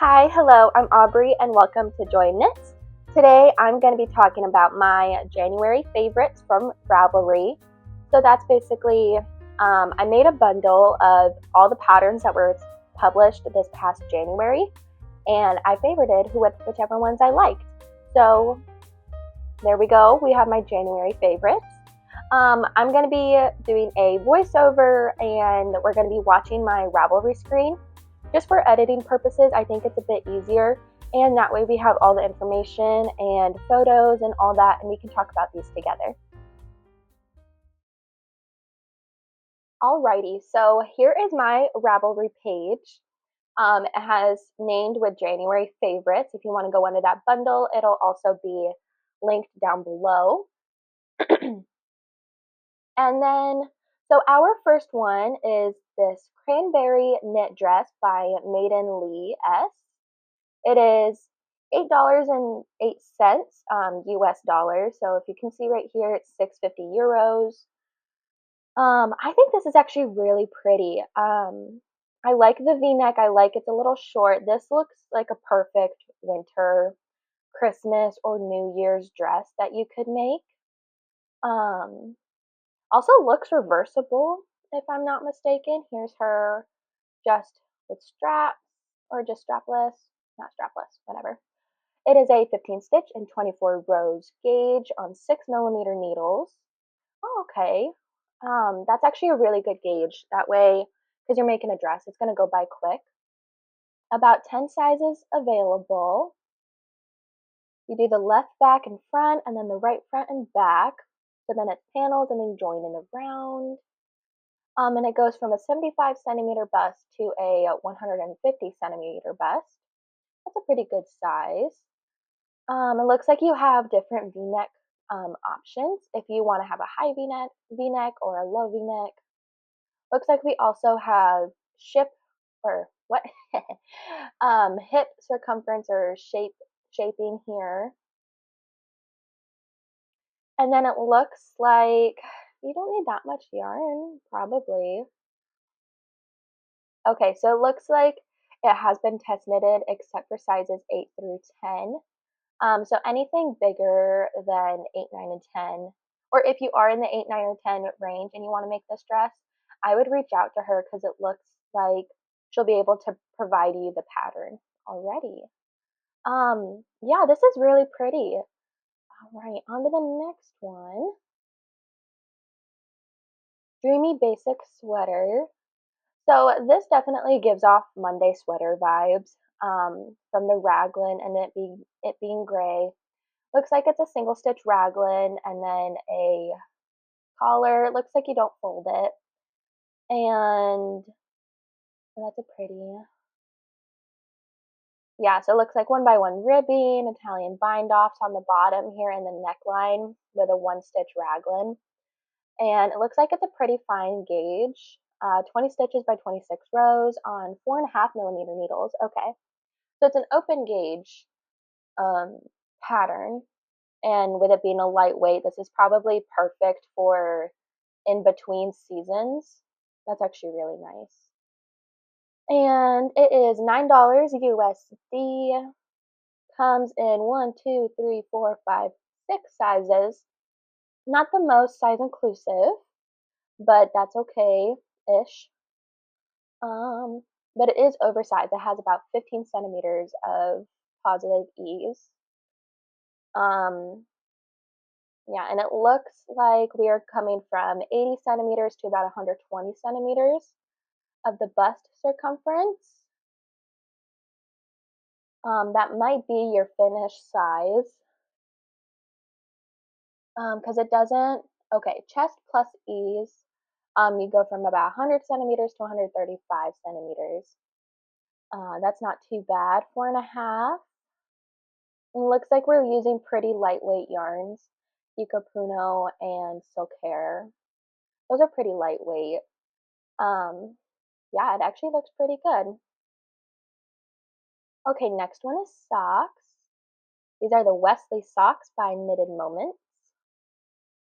Hi, hello, I'm Aubrey and welcome to Joy Knits. Today I'm going to be talking about my January favorites from Ravelry. So that's basically, I made a bundle of all the patterns that were published this past January, and I favorited whichever ones I liked. So there we go, we have my January favorites. I'm going to be doing a voiceover and we're going to be watching my Ravelry screen. Just for editing purposes, I think it's a bit easier, and that way we have all the information and photos and all that, and we can talk about these together. Alrighty, so here is my Ravelry page. It has named with January favorites. If you want to go under that bundle, it'll also be linked down below. And then, so our first one is this Cranberry Knit Dress by Maiden Lee S. It is $8.08 US dollars. So if you can see right here, it's 650 euros. I think this is actually really pretty. I like the V-neck. I like it's a little short. This looks like a perfect winter, Christmas, or New Year's dress that you could make. Also looks reversible, if I'm not mistaken. Here's her just with straps, or just strapless, not strapless, whatever. It is a 15 stitch and 24 rows gauge on 6mm needles. Oh, okay. That's actually a really good gauge. That way, because you're making a dress, it's going to go by quick. About 10 sizes available. You do the left back and front, and then the right front and back. So then it's panels and then joining around. And it goes from a 75cm bust to a 150cm bust. That's a pretty good size. It looks like you have different V-neck options if you want to have a high V-neck or a low V-neck. Looks like we also have hip circumference or shaping here. And then it looks like you don't need that much yarn, probably. Okay, so it looks like it has been test knitted except for sizes 8 through 10. So anything bigger than 8, 9, and 10, or if you are in the 8, 9, or 10 range and you want to make this dress, I would reach out to her because it looks like she'll be able to provide you the pattern already. Yeah, this is really pretty. All right, on to the next one. Dreamy Basic Sweater. So this definitely gives off Monday sweater vibes from the raglan and it being gray. Looks like it's a single stitch raglan and then a collar. It looks like you don't fold it. And that's a pretty, yeah, so it looks like 1x1 ribbing, Italian bind offs on the bottom here in the neckline with a 1-stitch raglan. And it looks like it's a pretty fine gauge, 20 stitches by 26 rows on 4.5mm needles. Okay, so it's an open gauge pattern. And with it being a lightweight, this is probably perfect for in between seasons. That's actually really nice. And it is $9 USD. Comes in 1, 2, 3, 4, 5, 6 sizes. Not the most size inclusive, but that's okay-ish. But it is oversized. It has about 15 centimeters of positive ease. Yeah, and it looks like we are coming from 80 centimeters to about 120 centimeters of the bust circumference. That might be your finished size. Because it doesn't, okay, chest plus ease, you go from about 100 centimeters to 135 centimeters. That's not too bad. 4.5. It looks like we're using pretty lightweight yarns, Pico Puno and Silk Hair. Those are pretty lightweight. Yeah, it actually looks pretty good. Okay, next one is socks. These are the Wesley socks by Knitted Moments.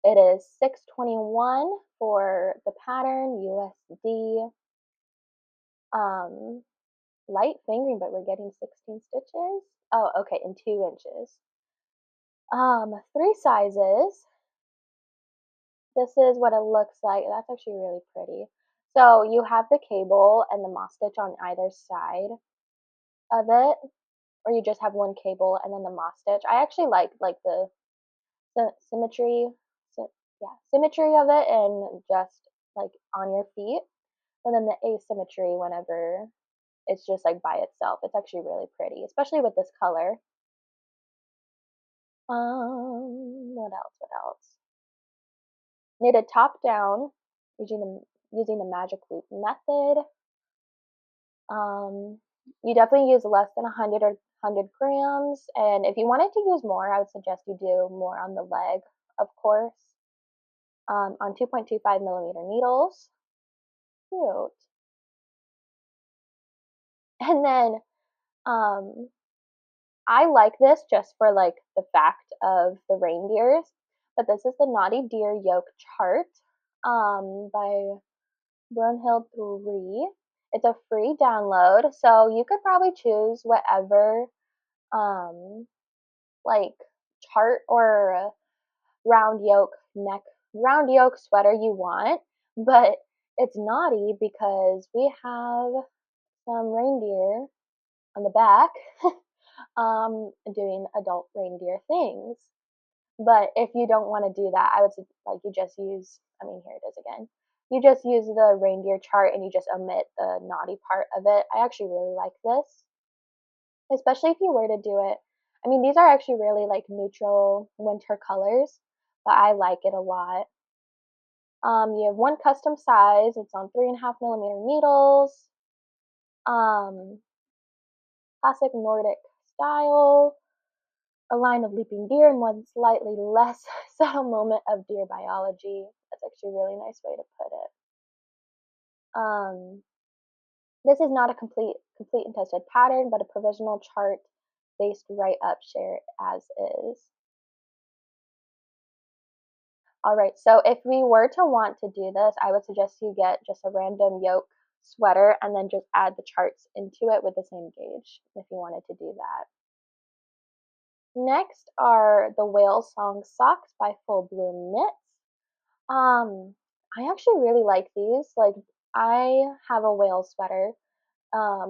It is $6.21 for the pattern USD. light fingering, but we're getting 16 stitches. Oh, okay, in 2 inches. 3 sizes. This is what it looks like. That's actually really pretty. So you have the cable and the moss stitch on either side of it, or you just have one cable and then the moss stitch. I actually like the symmetry, symmetry of it, and just like on your feet. And then the asymmetry whenever it's just like by itself. It's actually really pretty, especially with this color. What else? What else? Knitted top down using the magic loop method. You definitely use less than 100 or 100 grams, and if you wanted to use more, I would suggest you do more on the leg, of course. On 2.25 millimeter needles. Cute. And then I like this just for like the fact of the reindeers, but this is the Naughty Deer Yoke chart by Brunhild 3. It's a free download, so you could probably choose whatever like chart or round yoke sweater you want, but it's naughty because we have some reindeer on the back doing adult reindeer things. But if you don't want to do that, I would say like you just use, I mean, here it is again. You just use the reindeer chart and you just omit the naughty part of it. I actually really like this, especially if you were to do it. I mean, these are actually really like neutral winter colors, but I like it a lot. You have one custom size. It's on 3.5 millimeter needles. Classic Nordic style. A line of leaping deer and one slightly less subtle moment of deer biology. That's actually a really nice way to put it. This is not a complete and tested pattern, but a provisional chart based right up, share it as is. Alright, so if we were to want to do this, I would suggest you get just a random yoke sweater and then just add the charts into it with the same gauge if you wanted to do that. Next are the Whale Song Socks by Full Bloom Knits. I actually really like these. Like, I have a whale sweater.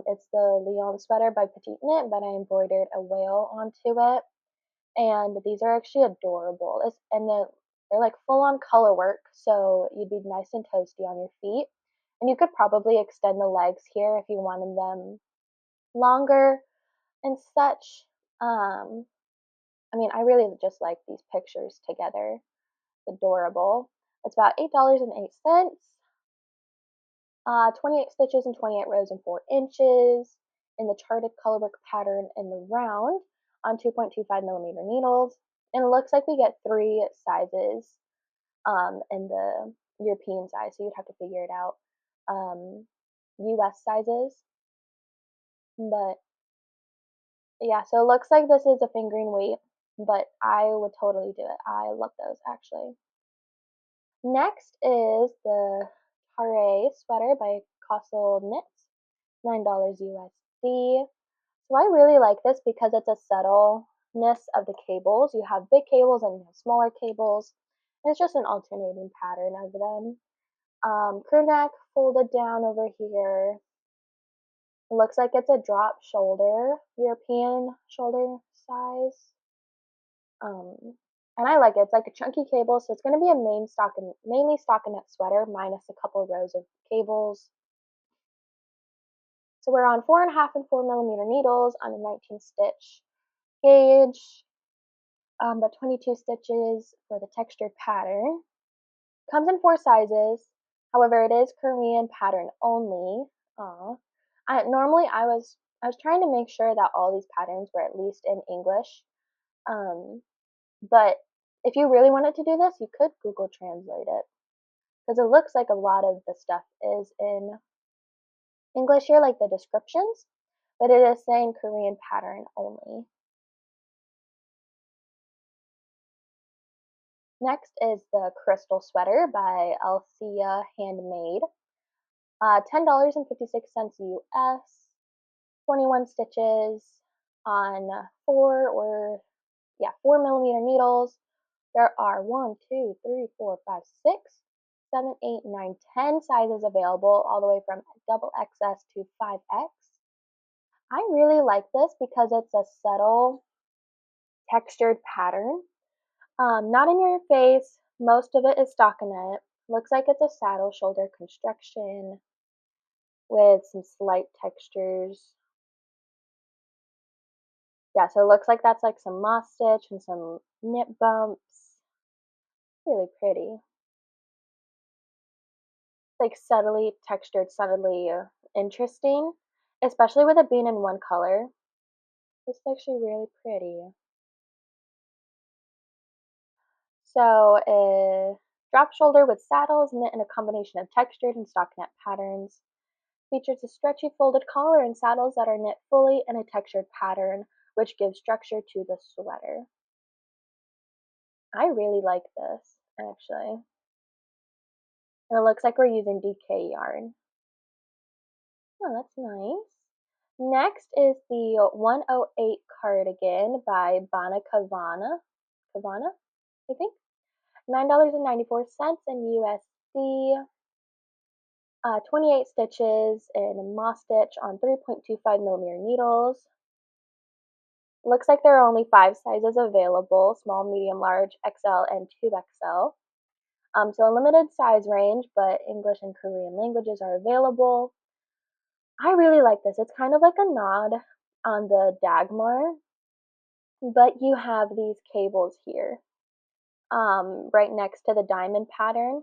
It's the Leon sweater by Petite Knit, but I embroidered a whale onto it. And these are actually adorable. They're like full-on color work, so you'd be nice and toasty on your feet. And you could probably extend the legs here if you wanted them longer and such. I mean, I really just like these pictures together. It's adorable. It's about $8.08. 28 stitches and 28 rows and 4 inches in the charted colorwork pattern in the round on 2.25 millimeter needles. And it looks like we get 3 sizes in the European size, so you'd have to figure it out. US sizes. But yeah, so it looks like this is a fingering weight, but I would totally do it. I love those actually. Next is the Tarae Sweater by Kakel Mittens, $9 USD. So I really like this because it's a subtleness of the cables. You have big cables and you have smaller cables. And it's just an alternating pattern of them. Crew neck folded down over here. It looks like it's a drop shoulder, European shoulder size. And I like it. It's like a chunky cable, so it's going to be a mainly stockinette sweater minus a couple rows of cables. So we're on 4.5 and 4 millimeter needles on a 19 stitch gauge, but 22 stitches for the textured pattern. Comes in 4 sizes. However, it is Korean pattern only. Normally I was trying to make sure that all these patterns were at least in English. But if you really wanted to do this, you could Google Translate it, because it looks like a lot of the stuff is in English here, like the descriptions, but it is saying Korean pattern only. Next is the Crystal Sweater by Althea Handmade, $10.56 US. 21 stitches on 4 millimeter needles. There are 1, 2, 3, 4, 5, 6, 7, 8, 9, 10 sizes available, all the way from double XS to 5X. I really like this because it's a subtle textured pattern. Not in your face. Most of it is stockinette. Looks like it's a saddle shoulder construction with some slight textures. Yeah, so it looks like that's like some moss stitch and some knit bumps. Really pretty. Like subtly textured, subtly interesting, especially with it being in one color. It's actually really pretty. So a drop shoulder with saddles knit in a combination of textured and stockinette patterns. Features a stretchy folded collar and saddles that are knit fully in a textured pattern, which gives structure to the sweater. I really like this, actually. And it looks like we're using DK yarn. Oh, that's nice. Next is the 108 cardigan by Bana Kavana. Kavana, I think. $9.94 in USD. 28 stitches in moss stitch on 3.25 millimeter needles. Looks like there are only 5 sizes available: small, medium, large, XL, and 2XL. So a limited size range, but English and Korean languages are available. I really like this. It's kind of like a nod on the Dagmar, but you have these cables here, right next to the diamond pattern.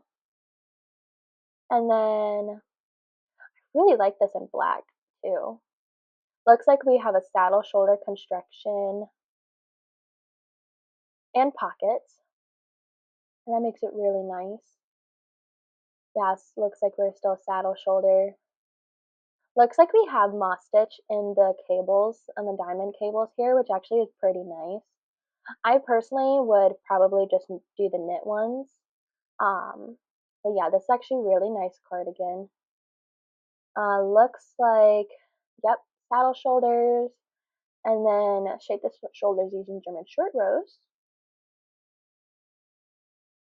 And then I really like this in black too. Looks like we have a saddle shoulder construction and pockets, and that makes it really nice. Yes, looks like we're still saddle shoulder. Looks like we have moss stitch in the cables, on the diamond cables here, which actually is pretty nice. I personally would probably just do the knit ones. But yeah, this is actually really nice cardigan. Looks like, yep, saddle shoulders, and then shape the shoulders using German short rows.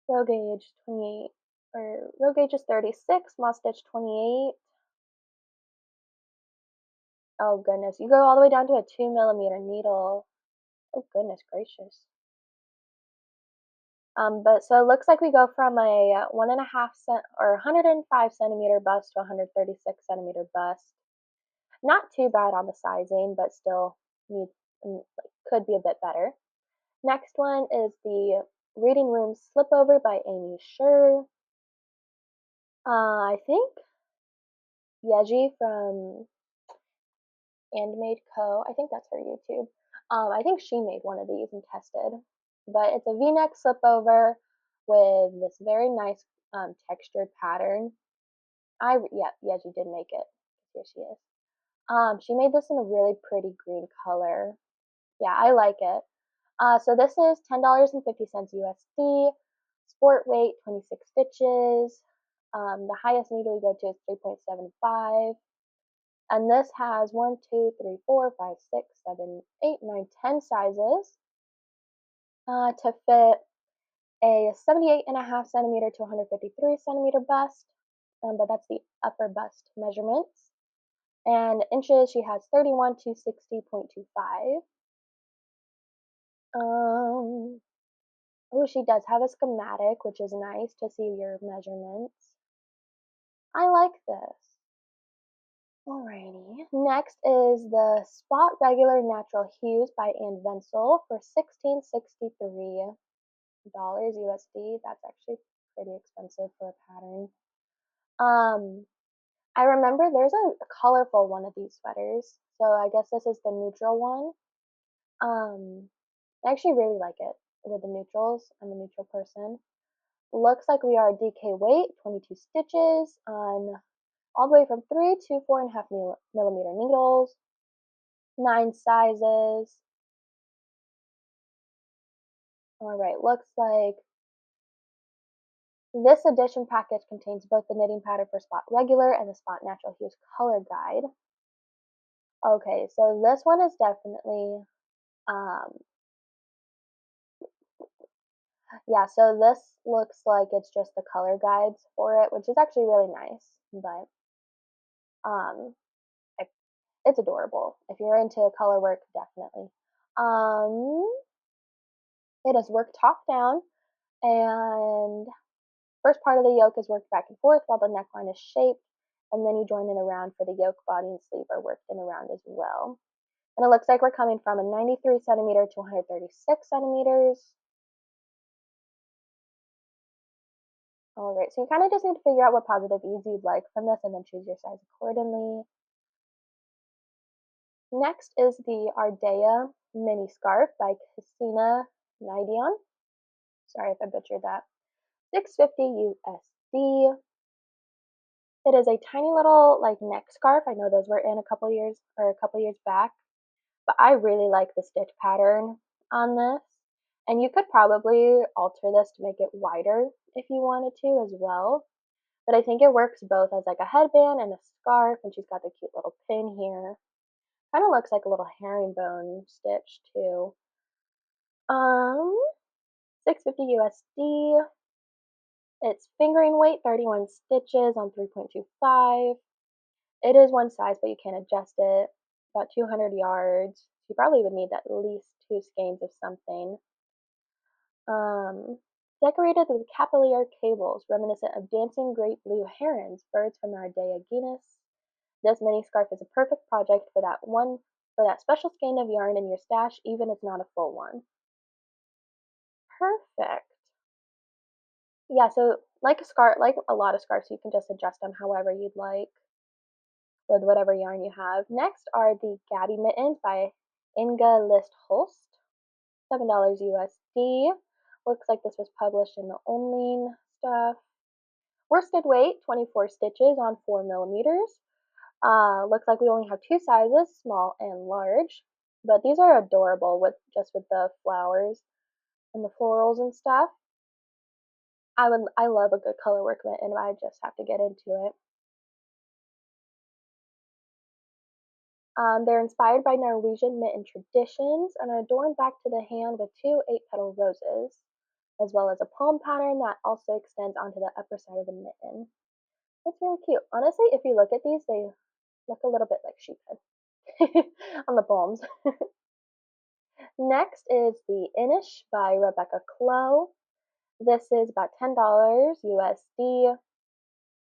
Row gauge 28, or row gauge is 36, moss stitch 28. Oh goodness, you go all the way down to a 2 millimeter needle. Oh goodness gracious. But so it looks like we go from a 105 centimeter bust to 136 centimeter bust. Not too bad on the sizing, but still could be a bit better. Next one is the Reading Room Slipover by Amy Sher. I think Yeji from Handmade Co. I think that's her YouTube. I think she made one of these and tested. But it's a V-neck slipover with this very nice textured pattern. Yeji did make it. Here she is. She made this in a really pretty green color. Yeah, I like it. So this is $10.50 USD. Sport weight, 26 stitches. The highest needle you go to is 3.75. And this has 1, 2, 3, 4, 5, 6, 7, 8, 9, 10 sizes to fit a 78.5 centimeter to 153 centimeter bust. But that's the upper bust measurements. And inches, she has 31 to 60.25. Oh, she does have a schematic, which is nice to see your measurements. I like this. Alrighty. Next is the Spot Regular Natural Hues by Ann Vensel for $16.63 USD. That's actually pretty expensive for a pattern. I remember there's a colorful one of these sweaters, so I guess this is the neutral one. I actually really like it with the neutrals. I'm a neutral person. Looks like we are DK weight, 22 stitches on all the way from 3 to 4.5 millimeter needles, 9 sizes. Alright, looks like this edition package contains both the knitting pattern for Spot Regular and the Spot Natural Hues color guide. Okay, so this one is definitely, um, yeah, so this looks like it's just the color guides for it, which is actually really nice, but, um, it's adorable. If you're into color work, definitely. Um, it is worked top down, and first part of the yoke is worked back and forth while the neckline is shaped, and then you join it around for the yoke, body, and sleeve are worked in around as well. And it looks like we're coming from a 93 centimeter to 136 centimeters. All right, so you kind of just need to figure out what positive ease you'd like from this and then choose your size accordingly. Next is the Ardea mini scarf by Christina Nidion. Sorry if I butchered that. $6.50 USD. It is a tiny little like neck scarf. I know those were in a couple years back, but I really like the stitch pattern on this. And you could probably alter this to make it wider if you wanted to as well. But I think it works both as like a headband and a scarf, and she's got the cute little pin here. Kind of looks like a little herringbone stitch too. $6.50 USD. It's fingering weight, 31 stitches on 3.25. It is one size, but you can adjust it. About 200 yards. You probably would need at least 2 skeins of something. Decorated with capillary cables reminiscent of dancing great blue herons, birds from the Ardea genus. This mini scarf is a perfect project for that special skein of yarn in your stash, even if it's not a full one. Perfect. Yeah, so like a lot of scarves, you can just adjust them however you'd like with whatever yarn you have. Next are the Gaby Mittens by Inge List Holst, $7 USD. Looks like this was published in the Online stuff. Worsted weight, 24 stitches on 4 millimeters. Looks like we only have 2 sizes, small and large. But these are adorable with the flowers and the florals and stuff. I love a good color work mitten, I just have to get into it. They're inspired by Norwegian mitten traditions and are adorned back to the hand with 2 8-petal roses, as well as a palm pattern that also extends onto the upper side of the mitten. It's really cute. Honestly, if you look at these, they look a little bit like sheephead on the palms. Next is the Insh by Rebecca Clow. This is about $10 USD.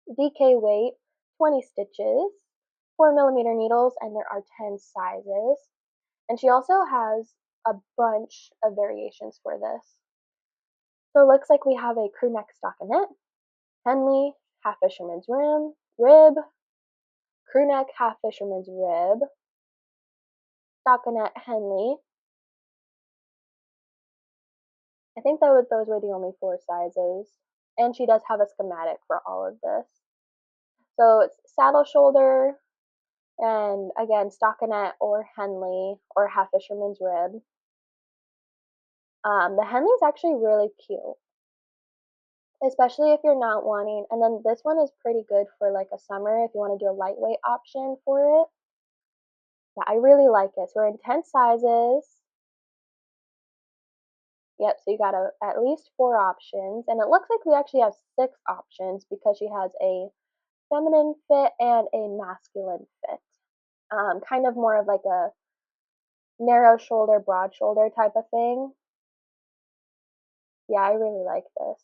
DK weight, 20 stitches, 4 millimeter needles, and there are 10 sizes. And she also has a bunch of variations for this. So it looks like we have a crew neck stockinette, Henley, half fisherman's rib, crew neck, half fisherman's rib, stockinette Henley. I think those were the only 4 sizes. And she does have a schematic for all of this. So it's saddle shoulder, and again, stockinette or Henley or half fisherman's rib. The Henley is actually really cute, especially if you're not wanting, and then this one is pretty good for like a summer if you want to do a lightweight option for it. Yeah, I really like it. So we're in 10 sizes. Yep, so you got at least 4 options, and it looks like we actually have 6 options because she has a feminine fit and a masculine fit. Kind of more of like a narrow shoulder, broad shoulder type of thing. Yeah, I really like this.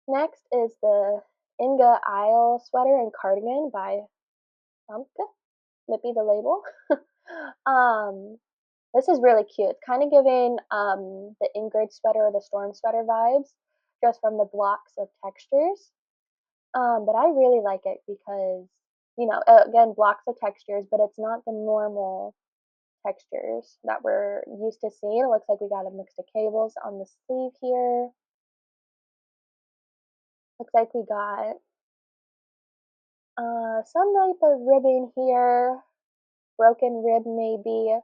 Next is the Inge Isle Sweater and Cardigan by Samke. Mippy the label. This is really cute. It's kind of giving the Ingrid sweater or the Storm sweater vibes, just from the blocks of textures. But I really like it because, again, blocks of textures, but it's not the normal textures that we're used to seeing. It looks like we got a mix of cables on the sleeve here. Looks like we got some type of ribbing here, broken rib maybe,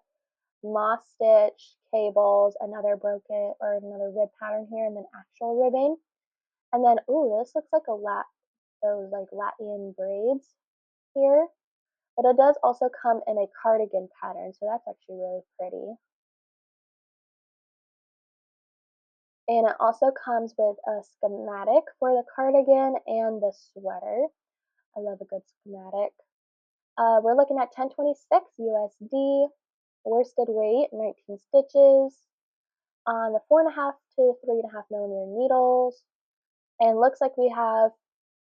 moss stitch, cables, another broken or another rib pattern here, and then actual ribbing. And then, ooh, this looks like those like Latvian braids here. But it does also come in a cardigan pattern, so that's actually really pretty. And it also comes with a schematic for the cardigan and the sweater. I love a good schematic. We're looking at $10.26 USD, worsted weight 19 stitches on the 4.5 to 3.5 millimeter needles, and looks like we have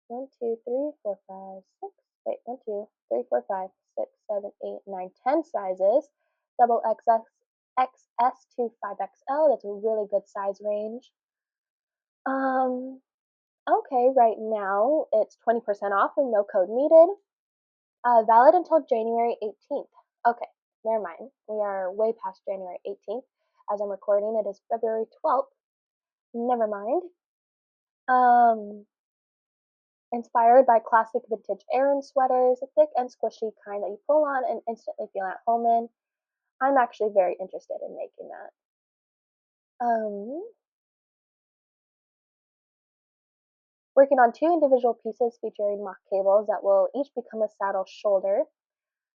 1, 2, 3, 4, 5, 6. Wait, 1, 2, 3, 4, 5, 6, 7, 8, 9, 10 sizes, double XS, XS to 5XL. That's a really good size range. Okay, right now it's 20% off with no code needed. Valid until January 18th. Okay, never mind. We are way past January 18th. As I'm recording, it is February 12th. Never mind. Inspired by classic vintage Aran sweaters, a thick and squishy kind that you pull on and instantly feel at home in. I'm actually very interested in making that. Working on 2 individual pieces featuring mock cables that will each become a saddle shoulder.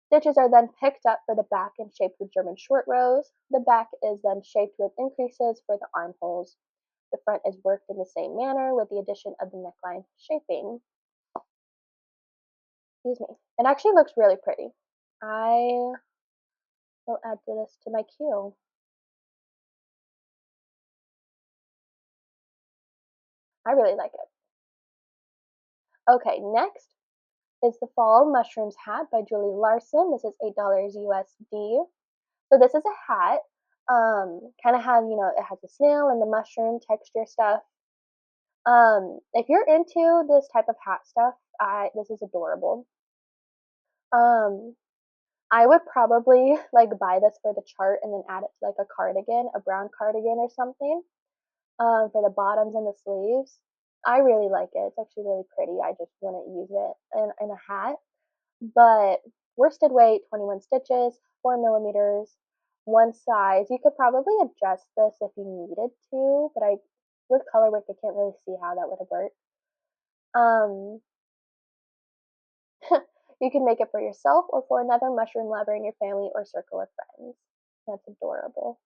Stitches are then picked up for the back and shaped with German short rows. The back is then shaped with increases for the armholes. The front is worked in the same manner with the addition of the neckline shaping. Excuse me. It actually looks really pretty. I will add this to my queue. I really like it. Okay, next is the Fall Mushrooms Hat by Julie Larson. This is $8 USD. So this is a hat. Kind of has, it has the snail and the mushroom texture stuff. If you're into this type of hat stuff, this is adorable. I would probably like buy this for the chart and then add it to like a cardigan, a brown cardigan or something, for the bottoms and the sleeves. I really like it. It's actually really pretty. I just wouldn't use it in a hat. But worsted weight, 21 stitches, 4 millimeters, one size. You could probably adjust this if you needed to, but with color work, I can't really see how that would have worked. You can make it for yourself or for another mushroom lover in your family or circle of friends. That's adorable.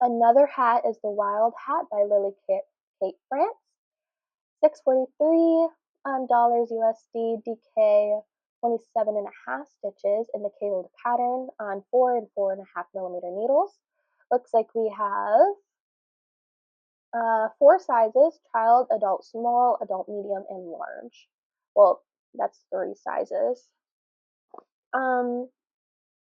Another hat is the Wilde Hat by Lily Kate France. $6.43 USD, DK 27.5 stitches in the cabled pattern on 4 and 4.5 millimeter needles. Looks like we have 4 sizes: child, adult small, adult medium, and large. Well, that's 3 sizes.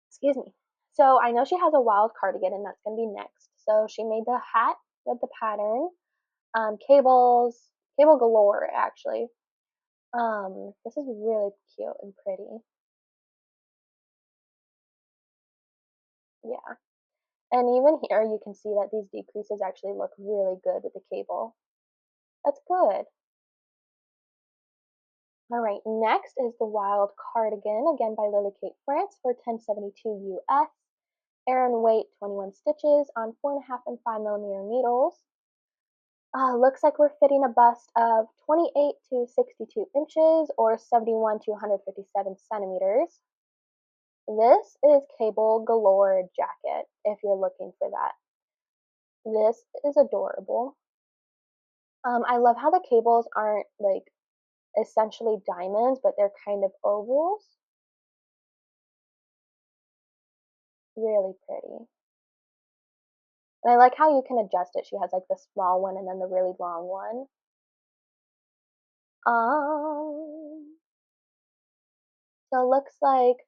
Excuse me. So I know she has a Wilde cardigan, and that's gonna be next. So she made the hat with the pattern, cable galore actually. This is really cute and pretty. Yeah. And even here you can see that these decreases actually look really good with the cable. That's good. All right, next is the Wilde Cardigan, again by Lily Kate France for $10.72 US. Aran weight 21 stitches on 4.5 and 5 millimeter needles. Looks like we're fitting a bust of 28 to 62 inches or 71 to 157 centimeters. This is cable galore jacket if you're looking for that. This is adorable. I love how the cables aren't like essentially diamonds, but they're kind of ovals. Really pretty. And I like how you can adjust it. She has like the small one and then the really long one. So it looks like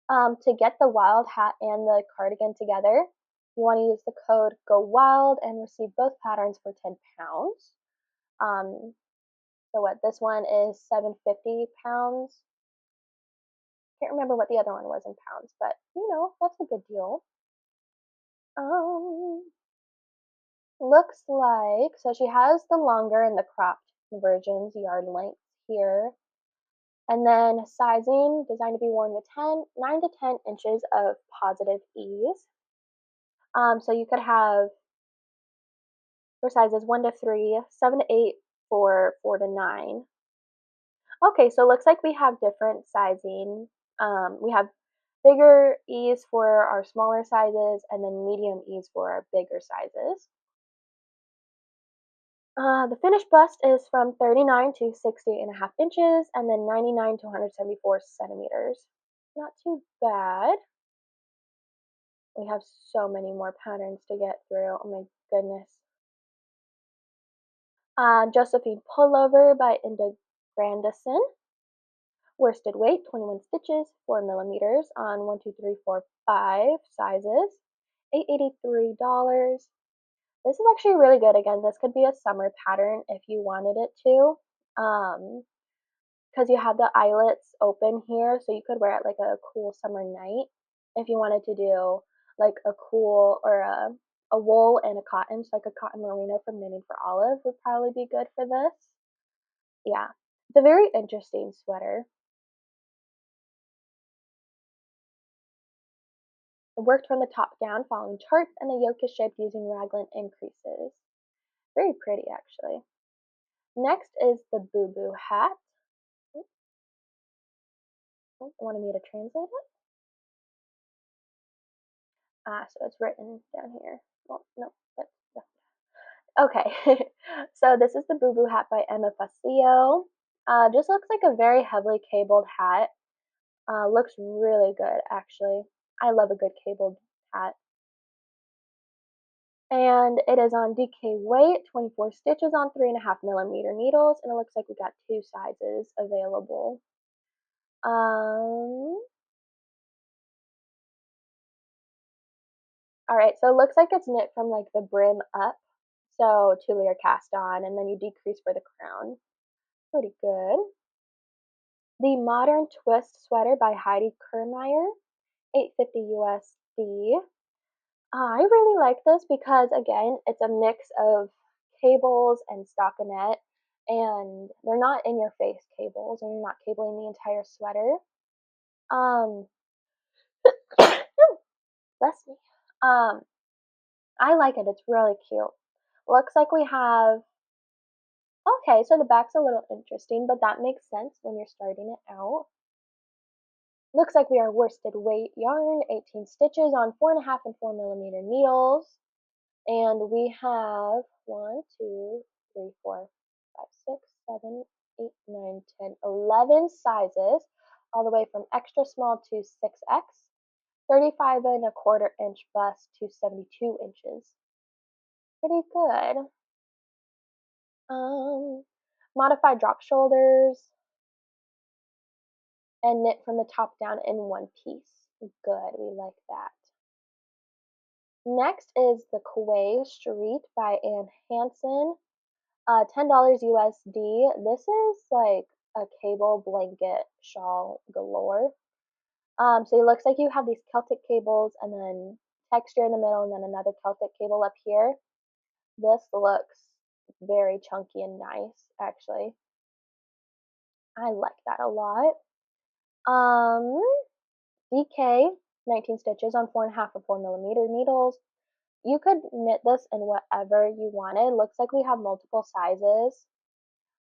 to get the Wilde Hat and the cardigan together, you want to use the code GOWILD and receive both patterns for £10. So what, this one is £7.50. Can't remember what the other one was in pounds, but that's a good deal. Looks like, so she has the longer and the cropped versions, yard length here. And then sizing, designed to be worn with 9 to 10 inches of positive ease. So you could have for sizes 1 to 3, 7 to 8, 4 to 9. Okay, so it looks like we have different sizing. We have bigger E's for our smaller sizes, and then medium E's for our bigger sizes. The finished bust is from 39 to 60.5 inches, and then 99 to 174 centimeters. Not too bad. We have so many more patterns to get through. Oh my goodness. Josefine Pullover by Inge Grandison. Worsted weight 21 stitches, 4 millimeters on 1, 2, 3, 4, 5 sizes. $8.83. This is actually really good. Again, this could be a summer pattern if you wanted it to. Because you have the eyelets open here, so you could wear it like a cool summer night. If you wanted to do like a cool or a wool and a cotton, so like a cotton merino from Knitting for Olive would probably be good for this. Yeah, it's a very interesting sweater. It worked from the top down following charts, and the yoke is shaped using raglan increases. Very pretty, actually. Next is the Bubu Hat. Oh, wanted me to translate it? So it's written down here. Well, no, that's okay. So this is the Bubu Hat by Emma Facio. Just looks like a very heavily cabled hat. Looks really good, actually. I love a good cabled hat. And it is on DK weight, 24 stitches on 3.5 millimeter needles, and it looks like we got 2 sizes available. Alright, so it looks like it's knit from like the brim up, so 2-layer cast on, and then you decrease for the crown. Pretty good. The Modern Twist Sweater by Heidi Kermeyer, $8.50 USD. I really like this because, again, it's a mix of cables and stockinette, and they're not in your face cables, and you're not cabling the entire sweater. Bless me. I like it. It's really cute. Looks like we have. Okay, so the back's a little interesting, but that makes sense when you're starting it out. Looks like we are worsted weight yarn, 18 stitches on 4.5 and 4 millimeter needles. And we have 1, 2, 3, 4, 5, 6, 7, 8, 9, 10, 11 sizes, all the way from extra small to 6X, 35.25 inch bust to 72 inches. Pretty good. Modified drop shoulders and knit from the top down in one piece. Good, we like that. Next is the Quay Street by Ann Hansen. $10 USD. This is like a cable blanket shawl galore. So it looks like you have these Celtic cables and then texture in the middle and then another Celtic cable up here. This looks very chunky and nice, actually. I like that a lot. DK, 19 stitches on 4.5 or 4 millimeter needles. You could knit this in whatever you wanted. Looks like we have multiple sizes.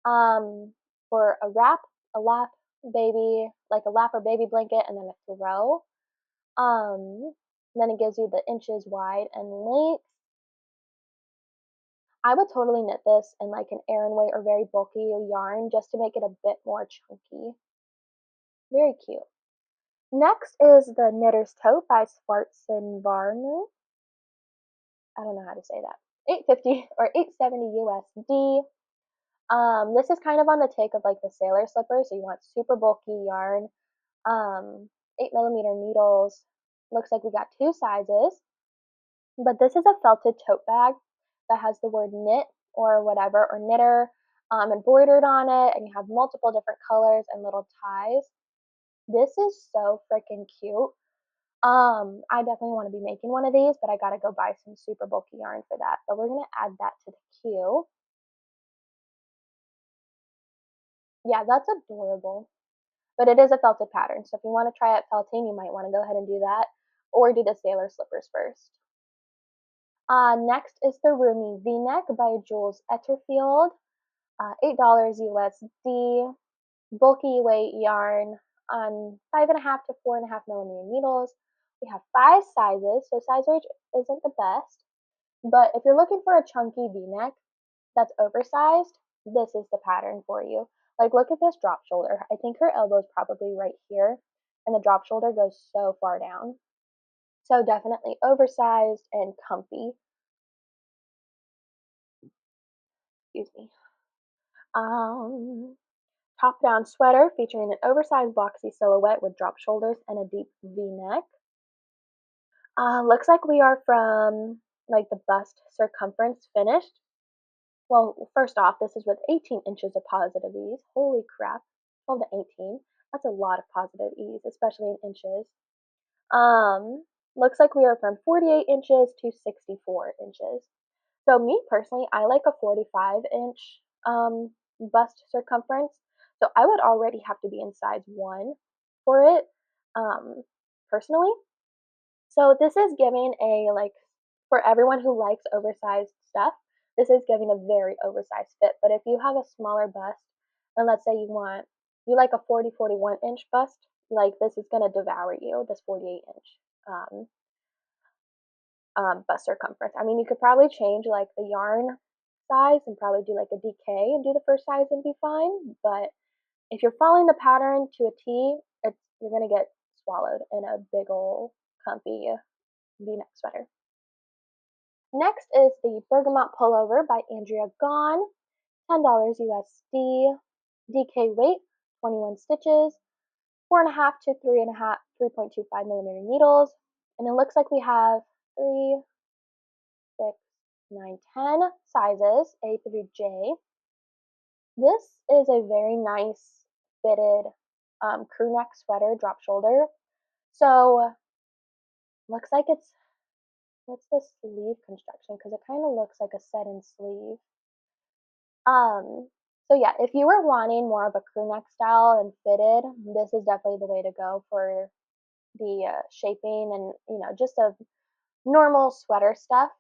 For a wrap, a lap, baby, like a lap or baby blanket, and then a throw. Then it gives you the inches wide and length. I would totally knit this in like an Aran weight or very bulky yarn just to make it a bit more chunky. Very cute. Next is the Knitter's Tote by Schwarzenbarner. I don't know how to say that. $8.50 or $8.70 USD. This is kind of on the take of like the sailor slipper, so you want super bulky yarn. 8 millimeter needles. Looks like we got 2 sizes. But this is a felted tote bag that has the word knit or whatever, or knitter, embroidered on it, and you have multiple different colors and little ties. This is so freaking cute. I definitely want to be making one of these, but I gotta go buy some super bulky yarn for that. But we're gonna add that to the queue. Yeah, that's adorable. But it is a felted pattern, so if you want to try out felting, you might want to go ahead and do that, or do the sailor slippers first. Next is the Roomy V-Neck by Jules Etterfield, $8 USD. bulky weight yarn on 5.5 to 4.5 millimeter needles. We have 5 sizes, so size range isn't the best. But if you're looking for a chunky V-neck that's oversized, this is the pattern for you. Like, look at this drop shoulder. I think her elbow is probably right here, and the drop shoulder goes so far down. So definitely oversized and comfy. Excuse me. Top down sweater featuring an oversized boxy silhouette with drop shoulders and a deep V-neck. Looks like we are from like the bust circumference finished. Well, first off, this is with 18 inches of positive ease. Holy crap, 12 to 18. That's a lot of positive ease, especially in inches. Looks like we are from 48 inches to 64 inches. So me personally, I like a 45-inch bust circumference. So I would already have to be in size 1 for it, personally. So this is giving a, like, for everyone who likes oversized stuff, this is giving a very oversized fit. But if you have a smaller bust, and let's say you like a 41 inch bust, like this is gonna devour you, this 48-inch bust circumference. I mean, you could probably change like the yarn size and probably do like a DK and do the first size and be fine. But if you're following the pattern to a T, you're gonna get swallowed in a big ol' comfy V-neck sweater. Next is the Bergamont Pullover by Andrea Gone, $10 USD, DK weight, 21 stitches, 4.5 to 3.25 millimeter needles, and it looks like we have 3, 6, 9, 10 sizes, A through J. This is a very nice fitted crew neck sweater, drop shoulder. So looks like it's, what's the sleeve construction? Because it kind of looks like a set-in sleeve. So yeah, if you were wanting more of a crew neck style and fitted, this is definitely the way to go for the shaping and, you know, just a normal sweater stuff.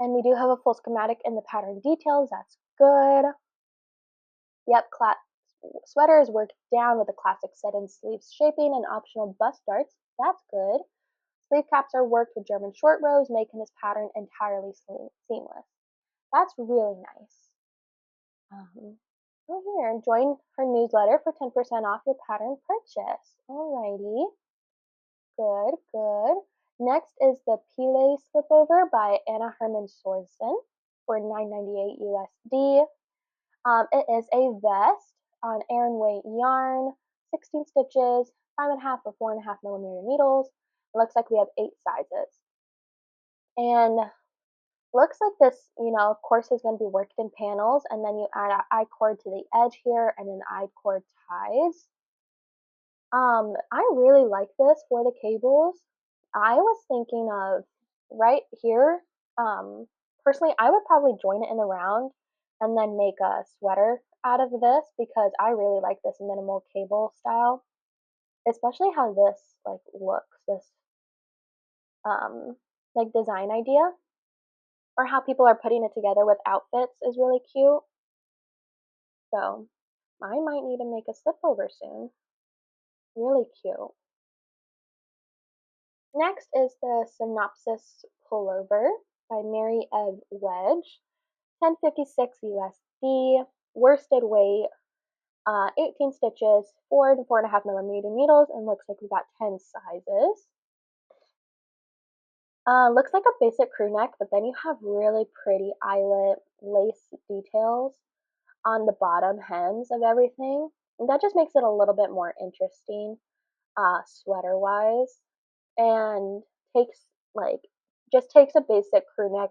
And we do have a full schematic in the pattern details. That's good. Yep, sweater is worked down with a classic set-in sleeves shaping and optional bust darts. That's good. Sleeve caps are worked with German short rows, making this pattern entirely seamless. That's really nice. Oh, here, join her newsletter for 10% off your pattern purchase. Alrighty. Good, good. Next is the Pile Slipover by Anna Herman Sorensen for $9.98 USD. It is a vest on Aran weight yarn, 16 stitches, 5.5 or 4.5 millimeter needles. It looks like we have 8 sizes. And looks like this, you know, of course, is going to be worked in panels, and then you add an I-cord to the edge here, and then I-cord ties. I really like this for the cables. I was thinking of right here, personally, I would probably join it in the round and then make a sweater out of this because I really like this minimal cable style, especially how this like looks, this like design idea, or how people are putting it together with outfits is really cute. So I might need to make a slipover soon. Really cute. Next is the Sinapis Pullover by Mary Eve Wedge, $10.56 USD, worsted weight, 18 stitches, 4 to 4.5 millimeter needles, and looks like we got 10 sizes. Looks like a basic crew neck, but then you have really pretty eyelet lace details on the bottom hems of everything. And that just makes it a little bit more interesting, sweater wise, and just takes a basic crew neck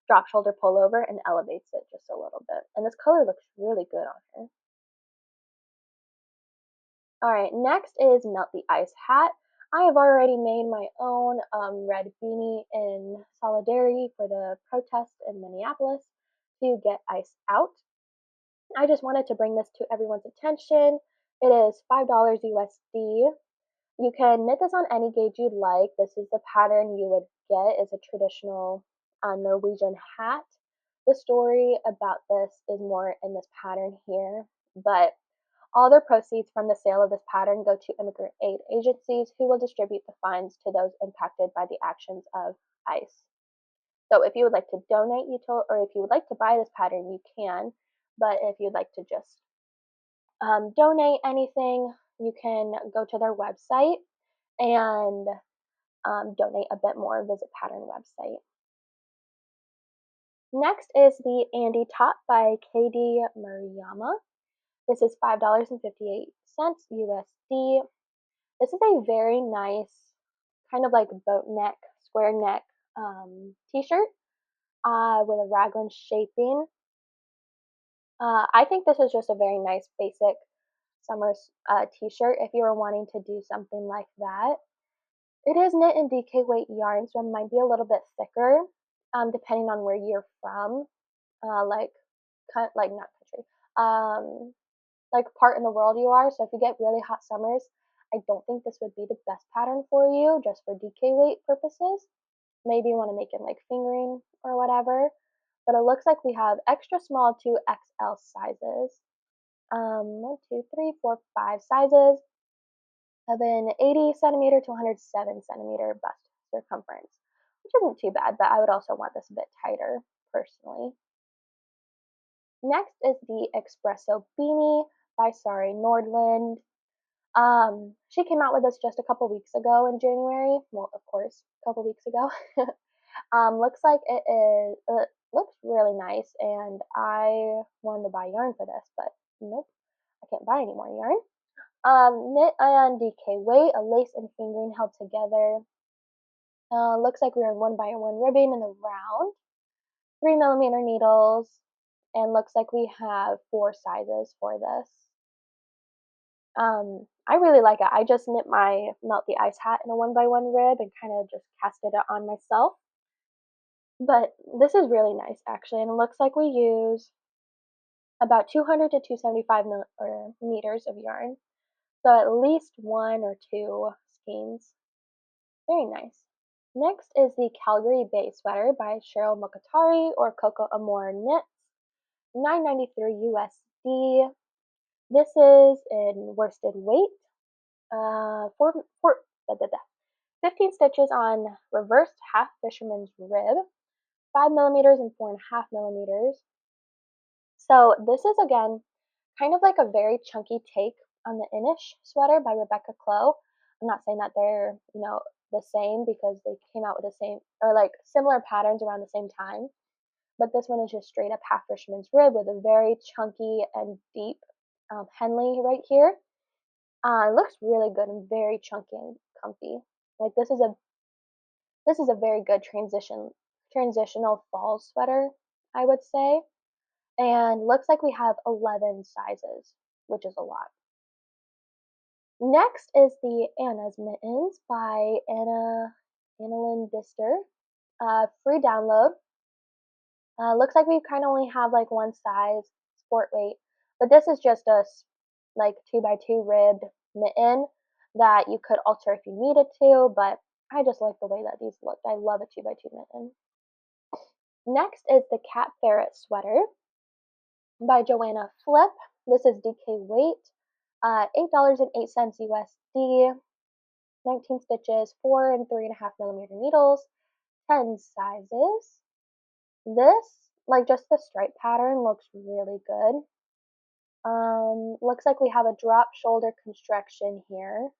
drop shoulder pullover and elevates it just a little bit. And this color looks really good on her. Alright, next is Melt the Ice Hat. I have already made my own red beanie in solidarity for the protest in Minneapolis to get ice out. I just wanted to bring this to everyone's attention. It is $5 USD. You can knit this on any gauge you'd like. This is the pattern you would get as a traditional Norwegian hat. The story about this is more in this pattern here, but all their proceeds from the sale of this pattern go to immigrant aid agencies who will distribute the funds to those impacted by the actions of ICE. So if you would like to donate, or if you would like to buy this pattern, you can. But if you'd like to just donate anything, you can go to their website and donate a bit more. Visit pattern website. Next is the Andy Top by Katie Murayama. This is $5.58 USD. This is a very nice kind of like boat neck, square neck t-shirt with a raglan shaping. I think this is just a very nice basic summer t-shirt if you were wanting to do something like that. It is knit in DK weight yarn, so it might be a little bit thicker depending on where you're from, like part in the world you are. So if you get really hot summers, I don't think this would be the best pattern for you just for DK weight purposes. Maybe you want to make it like fingering or whatever. But it looks like we have extra small to XL sizes. 1, 2, 3, 4, 5 sizes of an 80 centimeter to 107 centimeter bust circumference, which isn't too bad, but I would also want this a bit tighter personally. Next is the Espresso Beanie by Sari Nordland. She came out with this just a couple weeks ago in January. Well, of course, a couple weeks ago. Looks like it looks really nice, and I wanted to buy yarn for this, but nope, I can't buy any more yarn. Knit and DK weight, a lace and fingering held together. Looks like we are 1x1 ribbing in the round, 3mm needles, and looks like we have 4 sizes for this. I really like it. I just knit my Melt the Ice hat in a 1x1 rib and kind of just casted it on myself. But this is really nice actually, and it looks like we use about 200 to 275 meters of yarn. So at least 1 or 2 skeins. Very nice. Next is the Calgary Bay Sweater by Cheryl Mokatari or Coco Amore Knits, $9.93 USD. This is in worsted weight, 15 stitches on reversed half fisherman's rib, 5mm and 4.5mm. So this is again kind of like a very chunky take on the Insh sweater by Rebecca Clow. I'm not saying that they're, the same because they came out with the same or like similar patterns around the same time. But this one is just straight up half fisherman's rib with a very chunky and deep Henley right here. It looks really good and very chunky and comfy. Like this is a very good transitional fall sweater, I would say. And looks like we have 11 sizes, which is a lot. Next is the Anna's Mittens by Annalyn Dister. Free download. Looks like we kind of only have like one size, sport weight, but this is just a like 2x2 ribbed mitten that you could alter if you needed to, but I just like the way that these looked. I love a 2x2 mitten. Next is the Cat Ferret Sweater by Joanna Flip. This is DK weight, $8.08 USD, 19 stitches, 4 and 3.5mm needles, 10 sizes. This, like just the stripe pattern, looks really good. Looks like we have a drop shoulder construction here,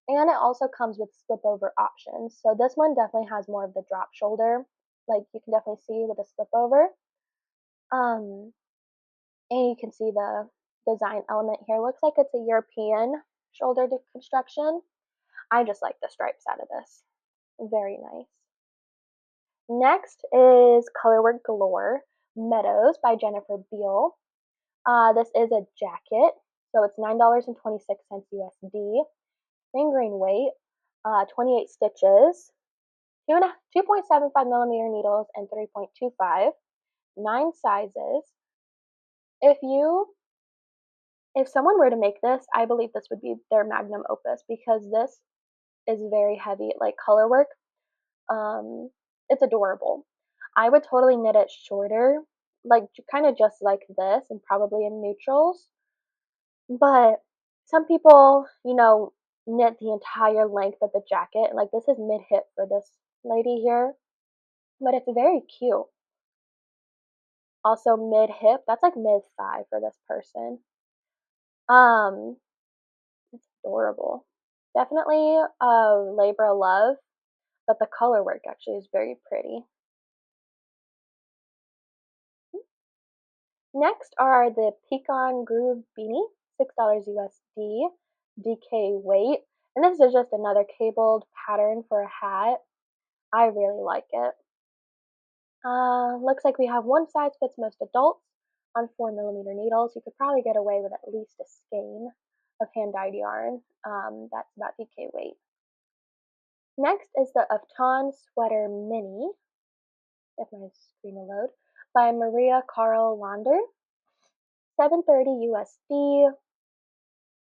and it also comes with slipover options. So this one definitely has more of the drop shoulder, like you can definitely see with the slipover. And you can see the design element here. Looks like it's a European shoulder construction. I just like the stripes out of this. Very nice. Next is Colorwork Galore Meadows by Jennifer Beal. This is a jacket, so it's $9.26 USD. Fingering weight, 28 stitches, 2.75mm needles, and 3.25, 9 sizes. If someone were to make this, I believe this would be their magnum opus because this is very heavy, like color work. It's adorable. I would totally knit it shorter like kind of just like this and probably in neutrals. But some people, knit the entire length of the jacket. Like this is mid hip for this lady here, but it's very cute. Also mid hip, that's like mid thigh for this person. Um, it's adorable. Definitely labor of love, but the color work actually is very pretty. Next are the Pecan Groove Beanie, $6 USD, DK weight. And this is just another cabled pattern for a hat. I really like it. Looks like we have one size fits most adults on 4mm needles. You could probably get away with at least a skein of hand-dyed yarn. That's about DK weight. Next is the Afton Sweater Mini, if my screen will load, by Maria Carl Launder, $7.30 USD,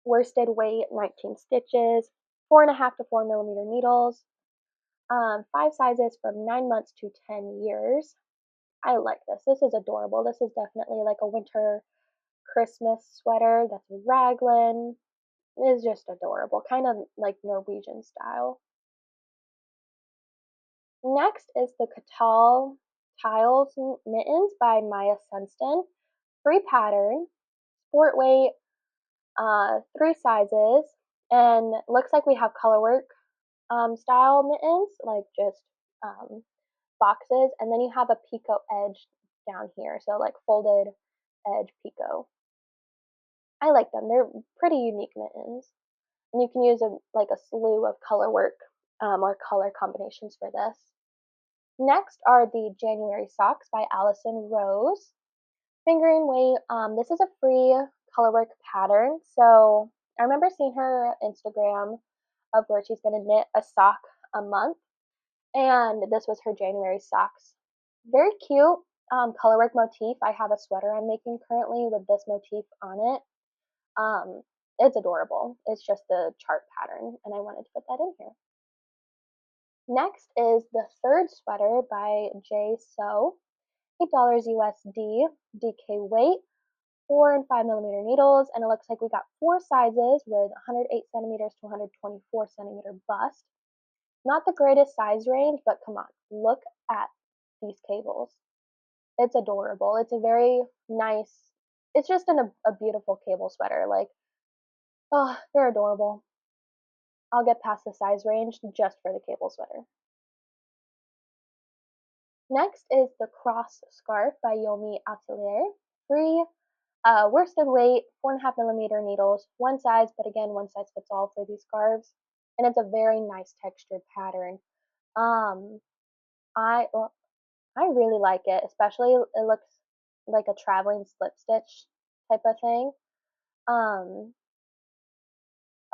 worsted weight 19 stitches, 4.5 to 4mm needles, 5 sizes from 9 months to 10 years. I like this. This is adorable. This is definitely like a winter Christmas sweater that's raglan. It is just adorable, kind of like Norwegian style. Next is the Kakel Tiles Mittens by Maya Sunston. Free pattern, sport weight, 3 sizes, and looks like we have colorwork style mittens, like just boxes, and then you have a picot edge down here, so like folded edge picot. I like them. They're pretty unique mittens, and you can use like a slew of color work or color combinations for this. Next are the January socks by Allison Rose. Fingering weight. This is a free colorwork pattern, so I remember seeing her Instagram of where she's gonna knit a sock a month, and this was her January socks. Very cute colorwork motif. I have a sweater I'm making currently with this motif on it. It's adorable. It's just the chart pattern, and I wanted to put that in here. Next is the third sweater by J So, $8 USD, DK weight, 4 and 5mm needles, and it looks like we got 4 sizes with 108 centimeters to 124 centimeter bust. Not the greatest size range, but come on, look at these cables. It's adorable. It's a very nice, it's just a beautiful cable sweater. Like, oh, they're adorable. I'll get past the size range just for the cable sweater. Next is the Cross Scarf by Yomi Atelier. Free, worsted weight, 4.5mm needles, 1 size, but again, 1 size fits all for these scarves. And it's a very nice textured pattern. I really like it, especially it looks like a traveling slip stitch type of thing.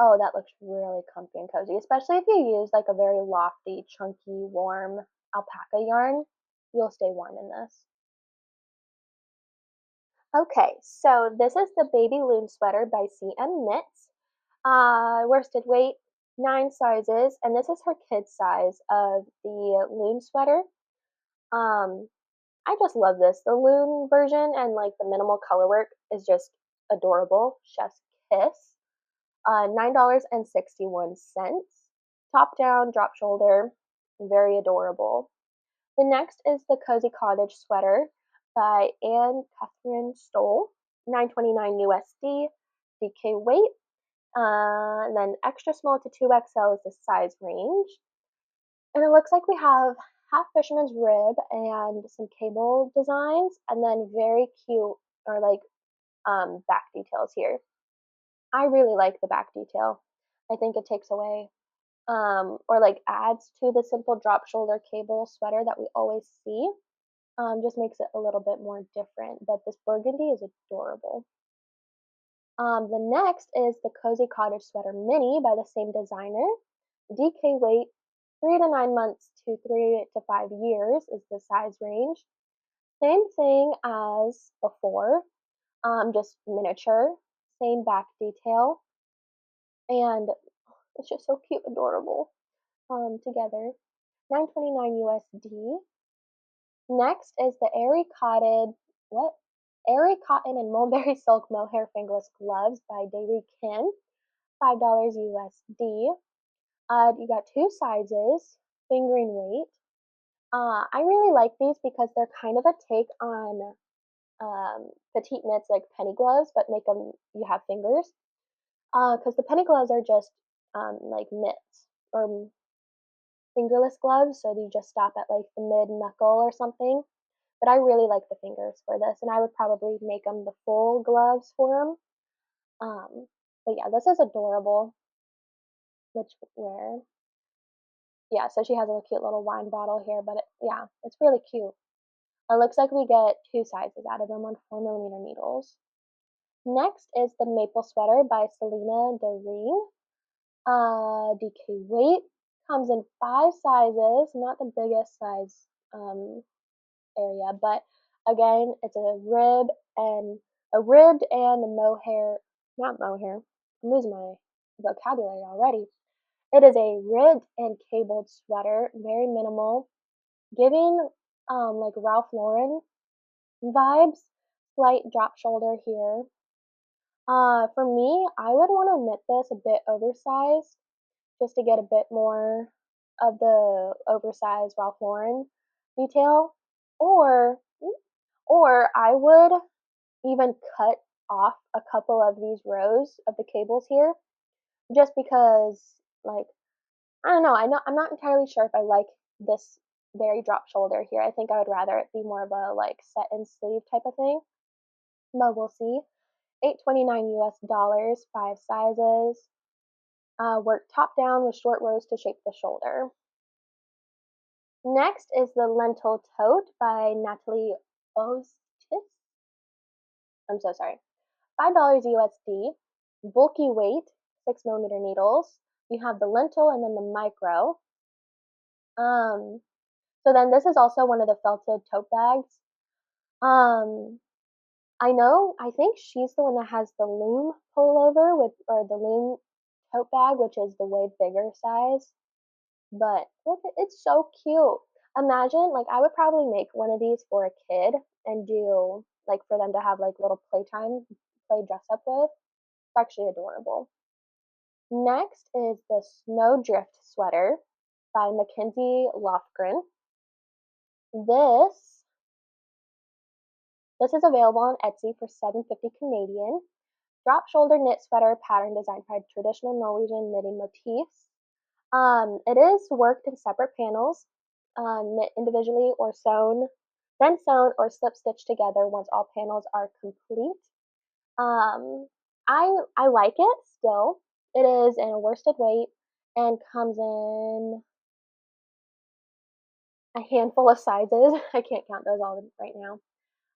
Oh, that looks really comfy and cozy, especially if you use like a very lofty, chunky, warm alpaca yarn. You'll stay warm in this. Okay, so this is the Baby Loon Sweater by CM Knits. Worsted weight, 9 sizes, and this is her kid size of the loon sweater. I just love this. The loon version and like the minimal color work is just adorable. Chef's kiss. $9.61. Top down, drop shoulder, very adorable. The next is the Cozy Cottage Sweater by Anne Catherine Stoll, $9.29 USD, DK weight. And then extra small to 2XL is the size range. And it looks like we have half fisherman's rib and some cable designs, and then very cute or like back details here. I really like the back detail. I think it takes away or like adds to the simple drop shoulder cable sweater that we always see. Just makes it a little bit more different, but this burgundy is adorable. The next is the Cozy Cottage Sweater Mini by the same designer. DK weight, 3 to 9 months to 3 to 5 years is the size range. Same thing as before, just miniature, same back detail, and it's just so cute, adorable together. $9.29 USD. Next is the Airy what? Airy Cotton and Mulberry Silk Mohair Fingerless Gloves by Dairy Kim, $5 USD. You got two sizes, fingering weight. I really like these because they're kind of a take on petite knits like penny gloves, but make them you have fingers. Because the penny gloves are just like mitts or fingerless gloves, so you just stop at like the mid knuckle or something. But I really like the fingers for this, and I would probably make them the full gloves for them. But yeah, this is adorable. Which where? Yeah, so she has a cute little wine bottle here, but yeah, it's really cute. It looks like we get two sizes out of them on 4mm needles. Next is the Maple Sweater by Selena DeRing. DK weight comes in 5 sizes, not the biggest size area, but again, it's a ribbed and a mohair, not mohair. I'm losing my vocabulary already. It is a ribbed and cabled sweater, very minimal, giving like Ralph Lauren vibes. Slight drop shoulder here. For me, I would want to knit this a bit oversized just to get a bit more of the oversized Ralph Lauren detail, or I would even cut off a couple of these rows of the cables here, just because like I don't know, I'm not entirely sure if I like this very drop shoulder here. I think I would rather it be more of a like set in sleeve type of thing, but we'll see. $8.29 US, 5 sizes. Work top down with short rows to shape the shoulder. Next is the Lentil Tote by Natalie Ostis. I'm so sorry. $5 USD. Bulky weight, 6mm needles. You have the lentil and then the micro. So then this is also one of the felted tote bags. I think she's the one that has the loom pullover or the loom tote bag, which is the way bigger size. But look, it's so cute. Imagine, like, I would probably make one of these for a kid and do, like, for them to have, like, little playtime, play dress up with. It's actually adorable. Next is the Snowdrift Sweater by Mackenzie Lofgren. This is available on Etsy for $7.50 Canadian. Drop shoulder knit sweater pattern designed by traditional Norwegian knitting motifs. It is worked in separate panels, knit individually or then sewn or slip stitched together once all panels are complete. I like it still. It is in a worsted weight and comes in a handful of sizes. I can't count those all right now,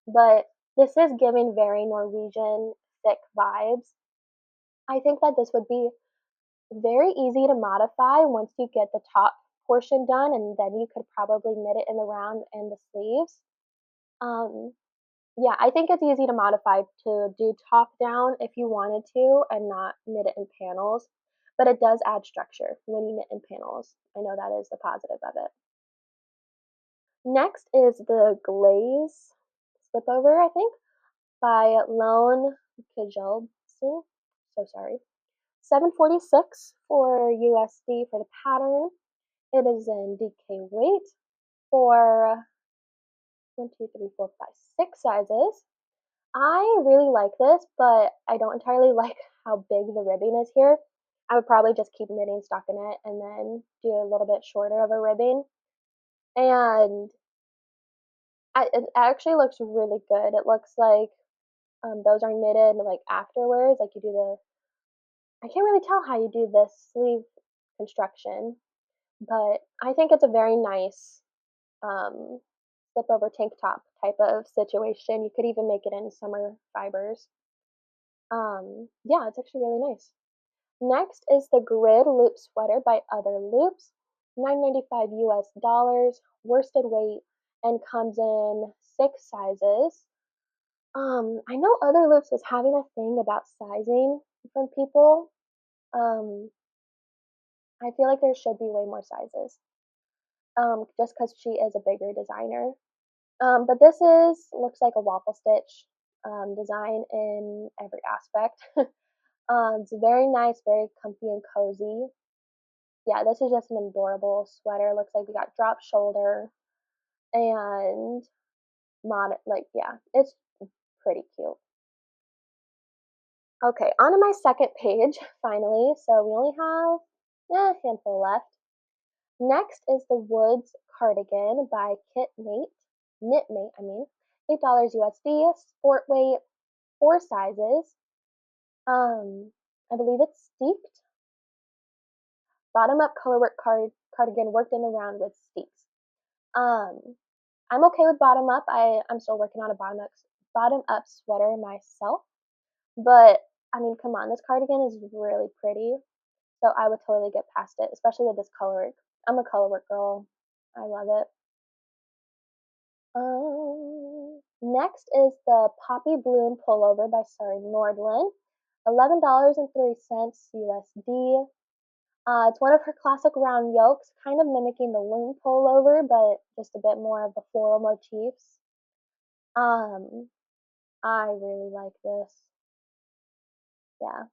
but this is giving very Norwegian thick vibes. I think that this would be very easy to modify once you get the top portion done, and then you could probably knit it in the round and the sleeves. Yeah, I think it's easy to modify to do top down if you wanted to and not knit it in panels, but it does add structure when you knit in panels. I know that is the positive of it. Next is the Glaze Slipover, I think, by Lone Kjeldsen. So sorry. $7.46 for USD for the pattern. It is in DK weight for 6 sizes. I really like this, but I don't entirely like how big the ribbing is here. I would probably just keep knitting stockinette and then do a little bit shorter of a ribbing. And it actually looks really good. It looks like those are knitted like afterwards, like you do I can't really tell how you do this sleeve construction, but I think it's a very nice slip over tank top type of situation. You could even make it in summer fibers. Yeah, it's actually really nice. Next is the Grid Loop Sweater by Other Loops, $9.95 US, worsted weight, and comes in 6 sizes. I know Other Loops was having a thing about sizing from people. I feel like there should be way more sizes. Just because she is a bigger designer. But this looks like a waffle stitch design in every aspect. It's very nice, very comfy and cozy. Yeah, this is just an adorable sweater. Looks like we got drop shoulder and yeah, it's pretty cute. Okay, on to my second page, finally. So we only have a handful left. Next is the Woods Cardigan by Knitmate, I mean. $8 USD, sport weight, 4 sizes. I believe it's steeped. Bottom up colorwork cardigan worked in around with steeps. I'm okay with bottom up. I'm still working on a bottom up sweater myself. But I mean, come on, this cardigan is really pretty. So I would totally get past it, especially with this colorwork. I'm a colorwork girl. I love it. Next is the Poppy Bloom Pullover by Nordland. $11.03 USD. It's one of her classic round yokes, kind of mimicking the loom pullover, but just a bit more of the floral motifs. I really like this. Yeah.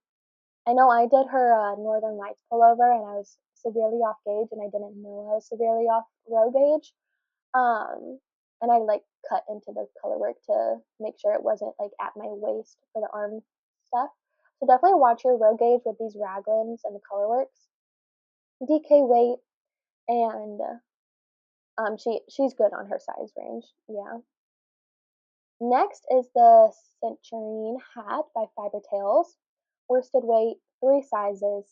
I know I did her Northern Lights pullover, and I was severely off gauge, and I didn't know I was severely off row gauge. And I like cut into the colorwork to make sure it wasn't like at my waist for the arm stuff. So definitely watch your row gauge with these raglans and the colorworks. DK weight, and she's good on her size range. Yeah. Next is the Stjerne Hat by Fiber Tales. Worsted weight, 3 sizes,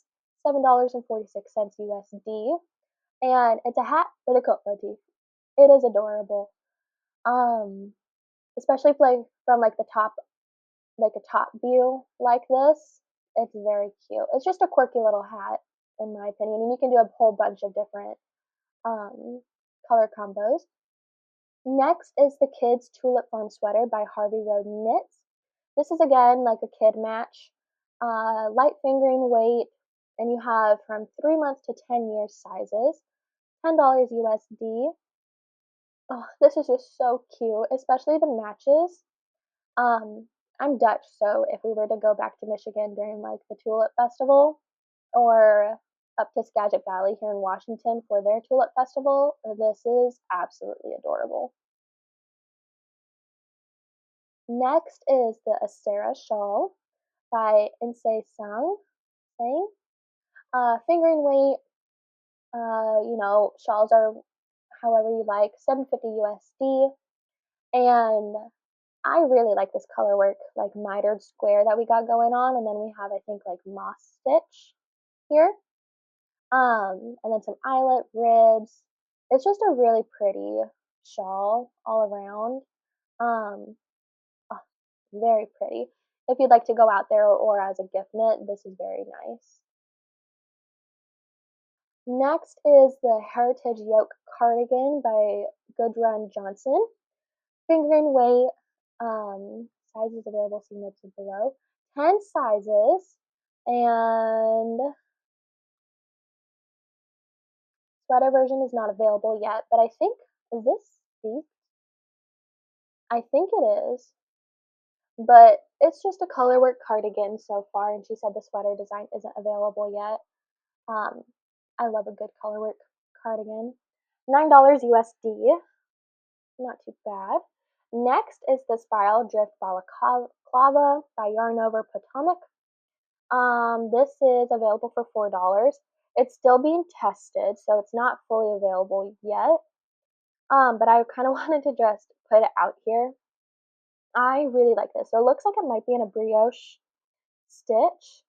$7.46 USD. And it's a hat with a coat motif. It is adorable. Especially from like the top, like a top view like this. It's very cute. It's just a quirky little hat, in my opinion, and you can do a whole bunch of different color combos. Next is the Kids Tulip Farm Sweater by Harvey Road Knits. This is again like a kid match. Light fingering weight, and you have from 3 months to 10 years sizes. $10 USD. Oh, this is just so cute, especially the matches. I'm Dutch, so if we were to go back to Michigan during like the Tulip Festival or up to Skagit Valley here in Washington for their Tulip Festival, this is absolutely adorable. Next is the Astrea Shawl by Inse Sang. Fingering weight, shawls are however you like, $7.50 USD. And I really like this colorwork, like mitered square that we got going on, and then we have, I think, like moss stitch here. And then some eyelet ribs. It's just a really pretty shawl all around. Oh, very pretty. If you'd like to go out there or as a gift knit, this is very nice. Next is the Heritage Yoke Cardigan by Gudrun Johnson. Fingering weight, sizes available, see notes below. 10 sizes, and sweater version is not available yet, but I think, is this steep? I think it is, but it's just a colorwork cardigan so far, and she said the sweater design isn't available yet. I love a good colorwork cardigan. $9 USD, not too bad. Next is the Spiral Drift Balaclava by Yarn Over Potomac. This is available for $4. It's still being tested, so it's not fully available yet. But I kind of wanted to just put it out here. I really like this. So it looks like it might be in a brioche stitch,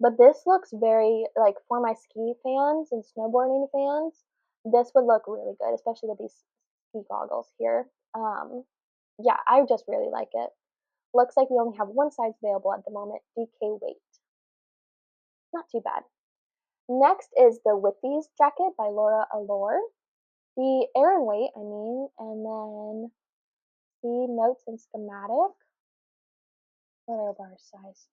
but this looks very, like, for my ski fans and snowboarding fans, this would look really good, especially with these ski goggles here. Yeah, I just really like it. Looks like we only have one size available at the moment, DK weight. Not too bad. Next is the Withies Jacket by Laura Allure. The Aran weight, and then the notes and schematic. What are our size?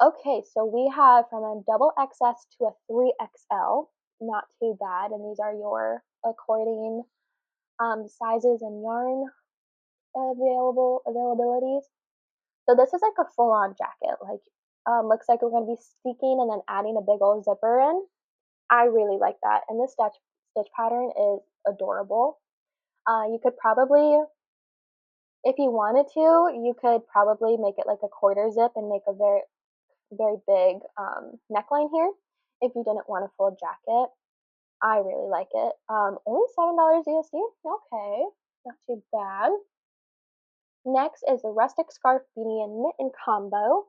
Okay, so we have from a double XS to a 3XL. Not too bad, and these are your accordion sizes and yarn availabilities. So this is like a full-on jacket. Like, looks like we're gonna be steeking and then adding a big old zipper in. I really like that, and this stitch pattern is adorable. You could probably, if you wanted to, you could probably make it like a quarter zip and make a very, very big neckline here if you didn't want a full jacket. I really like it. Only $7 USD. Okay, not too bad. Next is the rustic scarf beanie and mitten combo.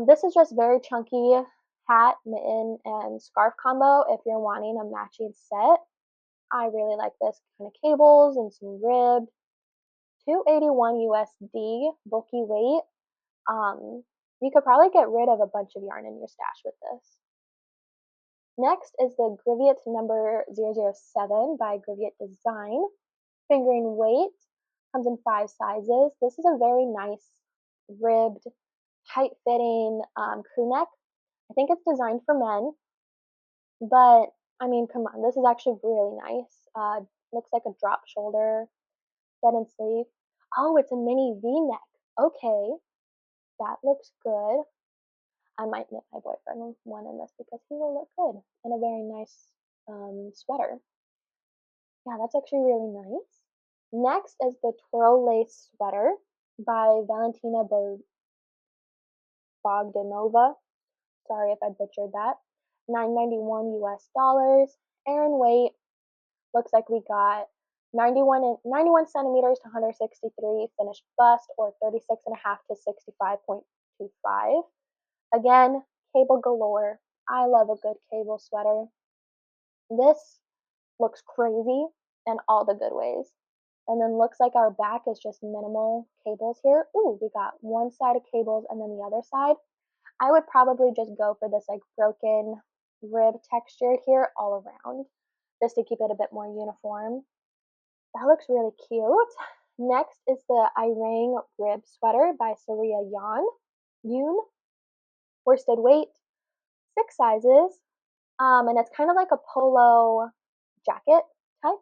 This is just very chunky hat, mitten, and scarf combo if you're wanting a matching set. I really like this kind of cables and some ribbed. $281 USD, bulky weight. You could probably get rid of a bunch of yarn in your stash with this. Next is the Grivette number 007 by Grivette Design. Fingering weight, comes in 5 sizes. This is a very nice ribbed, tight-fitting crew neck. I think it's designed for men, but I mean, come on, this is actually really nice. Looks like a drop shoulder, set in sleeve. Oh, it's a mini V-neck. Okay, that looks good. I might knit my boyfriend one in this because he will look good in a very nice sweater. Yeah, that's actually really nice. Next is the Twirlace Sweater by Valentina Bogdanova. Sorry if I butchered that. $9.91 US. Aran weight, looks like we got 91 centimeters to 163 finished bust, or 36.5 to 65.25. Again, cable galore. I love a good cable sweater. This looks crazy in all the good ways. And then looks like our back is just minimal cables here. Ooh, we got one side of cables and then the other side. I would probably just go for this like broken rib texture here all around, just to keep it a bit more uniform. That looks really cute. Next is the Irang Rib Sweater by Saria Yoon. Worsted weight, 6 sizes. And it's kind of like a polo jacket type.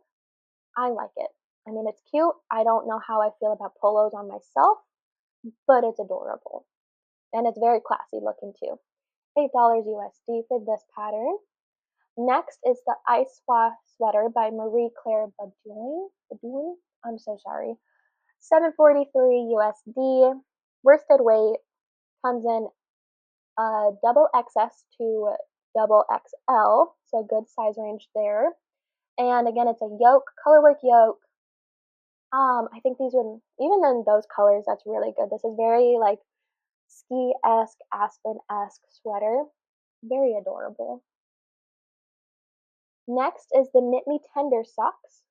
I like it. I mean, it's cute. I don't know how I feel about polos on myself, but it's adorable. And it's very classy looking too. $8 USD for this pattern. Next is the Iswa Sweater by Marie Claire Badoin. I'm so sorry. $7.43 USD. Worsted weight, comes in double XS to double XL, so good size range there. And again, it's a yoke, colorwork yoke. I think these would, even in those colors, that's really good. This is very like ski-esque, aspen-esque sweater. Very adorable. Next is the Knit Me Tender Socks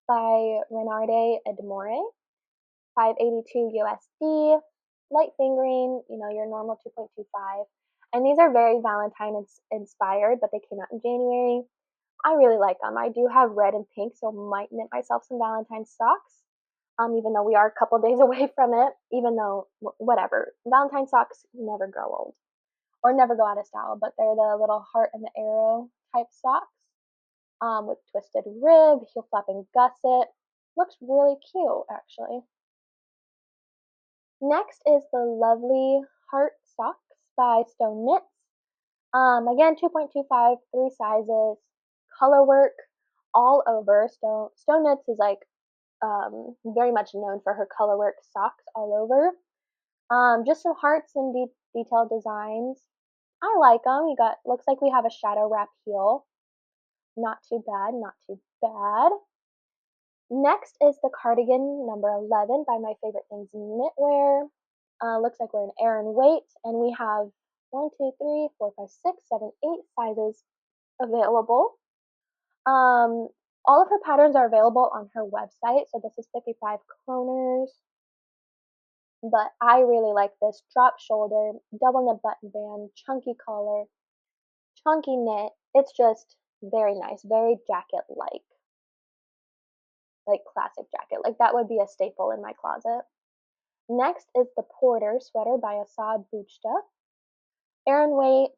by Renarde Edmore. $5.82 USD. Light fingering, you know, your normal 2.25. And these are very Valentine inspired, but they came out in January. I really like them. I do have red and pink, so might knit myself some Valentine socks. Even though we are a couple days away from it, even though, whatever. Valentine socks never grow old or never go out of style, but they're the little heart and the arrow type socks with twisted rib, heel flap, and gusset. Looks really cute, actually. Next is the lovely heart socks by Stone Knits. Again, 2.25, 3 sizes, color work all over. Stone Knits is like very much known for her colorwork socks all over. Just some hearts and detailed designs. I like them. You got, looks like we have a shadow wrap heel. Not too bad, not too bad. Next is the cardigan number 11 by My Favorite Things Knitwear. Looks like we're in Aran weight, and we have 1, 2, 3, 4, 5, 6, 7, 8 sizes available. All of her patterns are available on her website, so this is 55 kroners. But I really like this drop shoulder, double knit button band, chunky collar, chunky knit. It's just very nice, very like classic jacket. Like that would be a staple in my closet. Next is the Porter Sweater by Assad Buchta. Aran weight,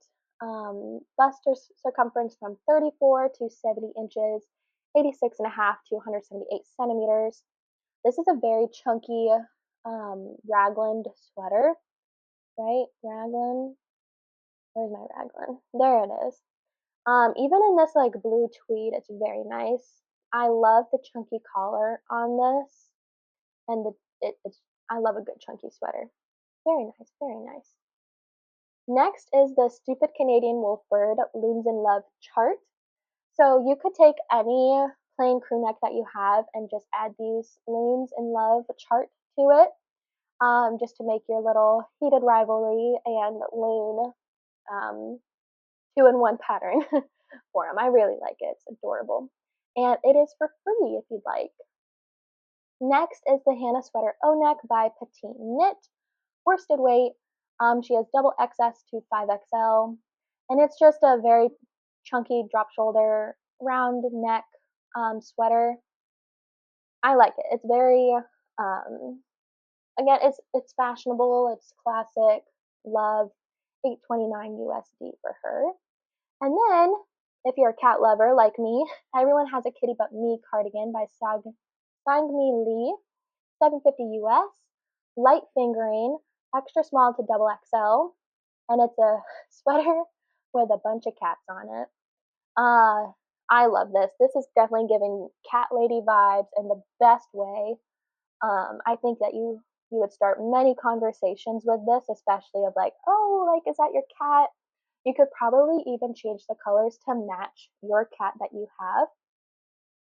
bust circumference from 34 to 70 inches. 86.5 to 178 centimeters. This is a very chunky raglan sweater, right? Raglan. Where's my raglan? There it is. Even in this like blue tweed, it's very nice. I love the chunky collar on this, and I love a good chunky sweater. Very nice, very nice. Next is the Stupid Canadian Wolfbird Looms in Love chart. So you could take any plain crew neck that you have and just add these Looms in Love chart to it, just to make your little heated rivalry and loon 2-in-1 pattern for them. I really like it. It's adorable. And it is for free if you'd like. Next is the Hannah Sweater O-Neck by Petite Knit. Worsted weight. She has double XS to 5XL. And it's just a very chunky drop shoulder, round neck sweater. I like it. It's very, again, it's fashionable. It's classic. Love. $8.29 USD for her. And then, if you're a cat lover like me, Everyone Has a Kitty But Me cardigan by Sangmi Lee, $7.50 US, light fingering, extra small to double XL, and it's a sweater with a bunch of cats on it. I love this. This is definitely giving cat lady vibes in the best way. I think that you would start many conversations with this, especially of like, oh, like, is that your cat? You could probably even change the colors to match your cat that you have.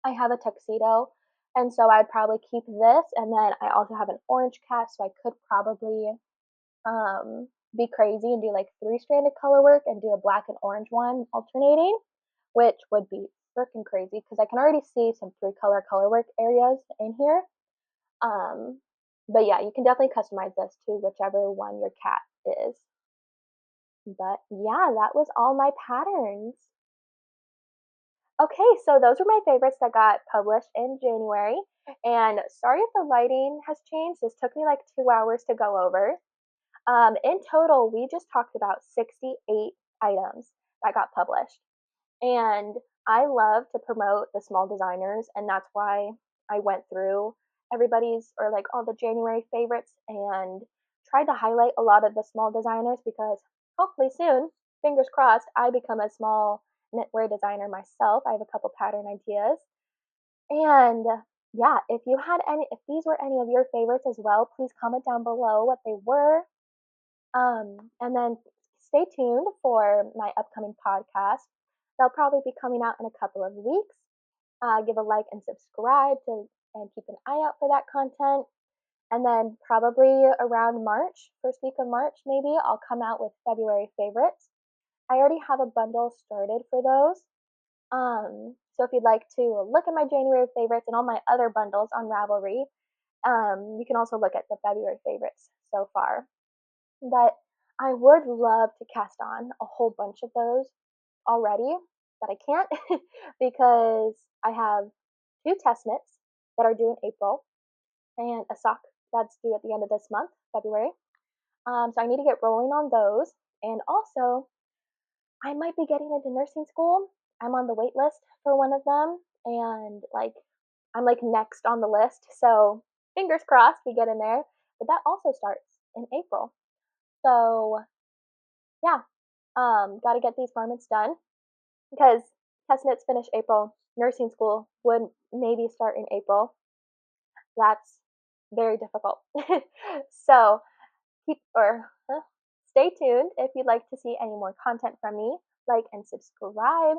I have a tuxedo, and so I'd probably keep this, and then I also have an orange cat, so I could probably be crazy and do like 3-stranded color work and do a black and orange one alternating, which would be freaking crazy because I can already see some 3-color color work areas in here. But yeah, you can definitely customize this to whichever one your cat is. But yeah, that was all my patterns. Okay, so those were my favorites that got published in January. And sorry if the lighting has changed. This took me like 2 hours to go over. In total, we just talked about 68 items that got published. And I love to promote the small designers, and that's why I went through everybody's, or like all the January favorites, and tried to highlight a lot of the small designers because hopefully soon, fingers crossed, I become a small knitwear designer myself. I have a couple pattern ideas. And yeah, if these were any of your favorites as well, please comment down below what they were. And then stay tuned for my upcoming podcast. They'll probably be coming out in a couple of weeks. Give a like and subscribe and keep an eye out for that content. And then probably around March, first week of March maybe, I'll come out with February favorites. I already have a bundle started for those. So if you'd like to look at my January favorites and all my other bundles on Ravelry, you can also look at the February favorites so far. But I would love to cast on a whole bunch of those already, but I can't because I have 2 test knits that are due in April and a sock that's due at the end of this month, February. So I need to get rolling on those. And also, I might be getting into nursing school. I'm on the wait list for one of them, and I'm like next on the list. So fingers crossed we get in there. But that also starts in April. So yeah, got to get these garments done because test knits finish April. Nursing school would maybe start in April. That's very difficult. So stay tuned if you'd like to see any more content from me. Like and subscribe.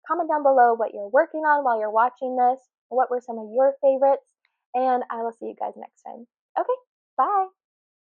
Comment down below what you're working on while you're watching this. What were some of your favorites? And I will see you guys next time. Okay, bye.